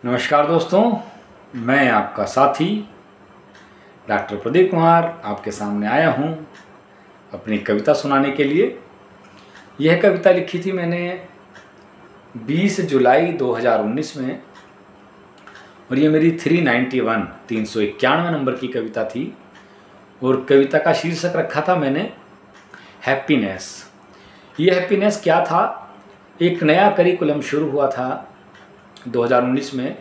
नमस्कार दोस्तों, मैं आपका साथी डॉक्टर प्रदीप कुमार आपके सामने आया हूँ अपनी कविता सुनाने के लिए। यह कविता लिखी थी मैंने 20 जुलाई 2019 में और ये मेरी 391 नंबर की कविता थी और कविता का शीर्षक रखा था मैंने हैप्पीनेस। ये हैप्पीनेस क्या था? एक नया करिकुलम शुरू हुआ था 2019 में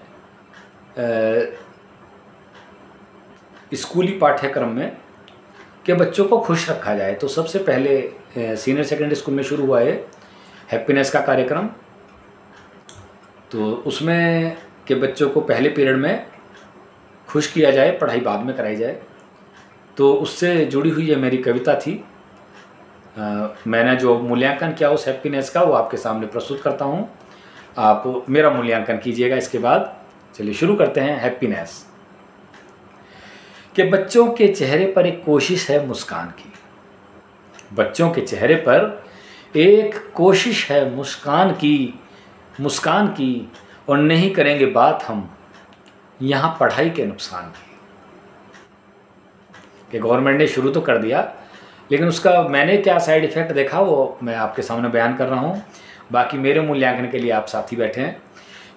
स्कूली पाठ्यक्रम में कि बच्चों को खुश रखा जाए। तो सबसे पहले सीनियर सेकेंडरी स्कूल में शुरू हुआ है हैप्पीनेस का कार्यक्रम। तो उसमें कि बच्चों को पहले पीरियड में खुश किया जाए, पढ़ाई बाद में कराई जाए। तो उससे जुड़ी हुई ये मेरी कविता थी। मैंने जो मूल्यांकन किया उस हैप्पीनेस का वो आपके सामने प्रस्तुत करता हूँ। आप मेरा मूल्यांकन कीजिएगा इसके बाद। चलिए शुरू करते हैं। हैप्पीनेस कि बच्चों के चेहरे पर एक कोशिश है मुस्कान की। बच्चों के चेहरे पर एक कोशिश है मुस्कान की और नहीं करेंगे बात हम यहाँ पढ़ाई के नुकसान की। कि गवर्नमेंट ने शुरू तो कर दिया लेकिन उसका मैंने क्या साइड इफ़ेक्ट देखा वो मैं आपके सामने बयान कर रहा हूँ। बाकी मेरे मूल्यांकन के लिए आप साथी बैठे हैं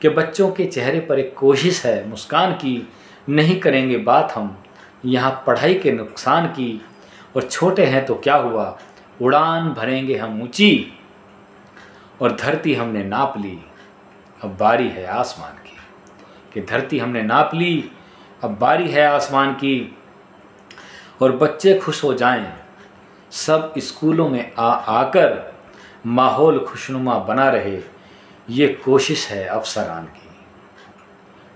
कि बच्चों के चेहरे पर एक कोशिश है मुस्कान की, नहीं करेंगे बात हम यहाँ पढ़ाई के नुकसान की। और छोटे हैं तो क्या हुआ, उड़ान भरेंगे हम ऊंची और धरती हमने नाप ली, अब बारी है आसमान की। कि धरती हमने नाप ली, अब बारी है आसमान की। और बच्चे खुश हो जाएं सब स्कूलों में आकर, माहौल खुशनुमा बना रहे ये कोशिश है अफसरान की।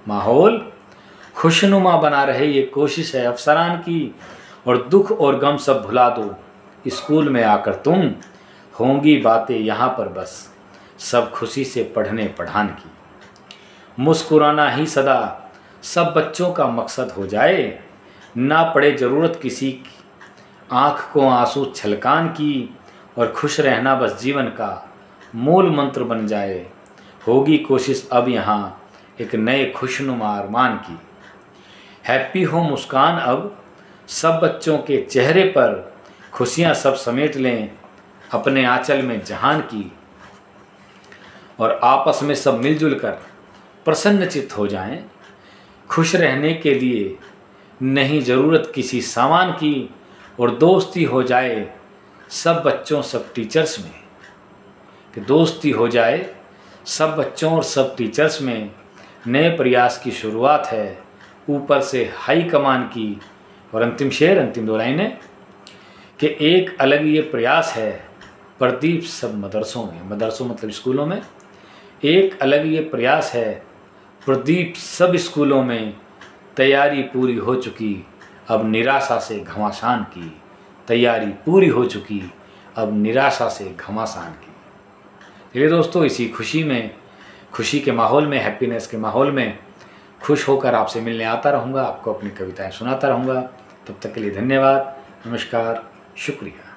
माहौल खुशनुमा बना रहे ये कोशिश है अफसरान की। और दुख और गम सब भुला दो स्कूल में आकर तुम, होंगी बातें यहाँ पर बस सब खुशी से पढ़ने पढ़ान की। मुस्कुराना ही सदा सब बच्चों का मकसद हो जाए, ना पड़े ज़रूरत किसी की आँख को आंसू छलकान की। और खुश रहना बस जीवन का मूल मंत्र बन जाए, होगी कोशिश अब यहाँ एक नए खुशनुमा अरमान की। हैप्पी हो मुस्कान अब सब बच्चों के चेहरे पर, खुशियाँ सब समेट लें अपने आंचल में जहान की। और आपस में सब मिलजुल कर प्रसन्नचित्त हो जाएं, खुश रहने के लिए नहीं ज़रूरत किसी सामान की। और दोस्ती हो जाए सब बच्चों सब टीचर्स में। कि दोस्ती हो जाए सब बच्चों और सब टीचर्स में, नए प्रयास की शुरुआत है ऊपर से हाई कमान की। और अंतिम शेर, अंतिम दो लाइनें कि एक अलग ये प्रयास है प्रदीप सब मदरसों में। मदरसों मतलब स्कूलों में। एक अलग ये प्रयास है प्रदीप सब स्कूलों में, तैयारी पूरी हो चुकी अब निराशा से घमासान की। तैयारी पूरी हो चुकी अब निराशा से घमासान की। चलिए दोस्तों, इसी खुशी के माहौल में, हैप्पीनेस के माहौल में खुश होकर आपसे मिलने आता रहूँगा, आपको अपनी कविताएं सुनाता रहूँगा। तब तक के लिए धन्यवाद, नमस्कार, शुक्रिया।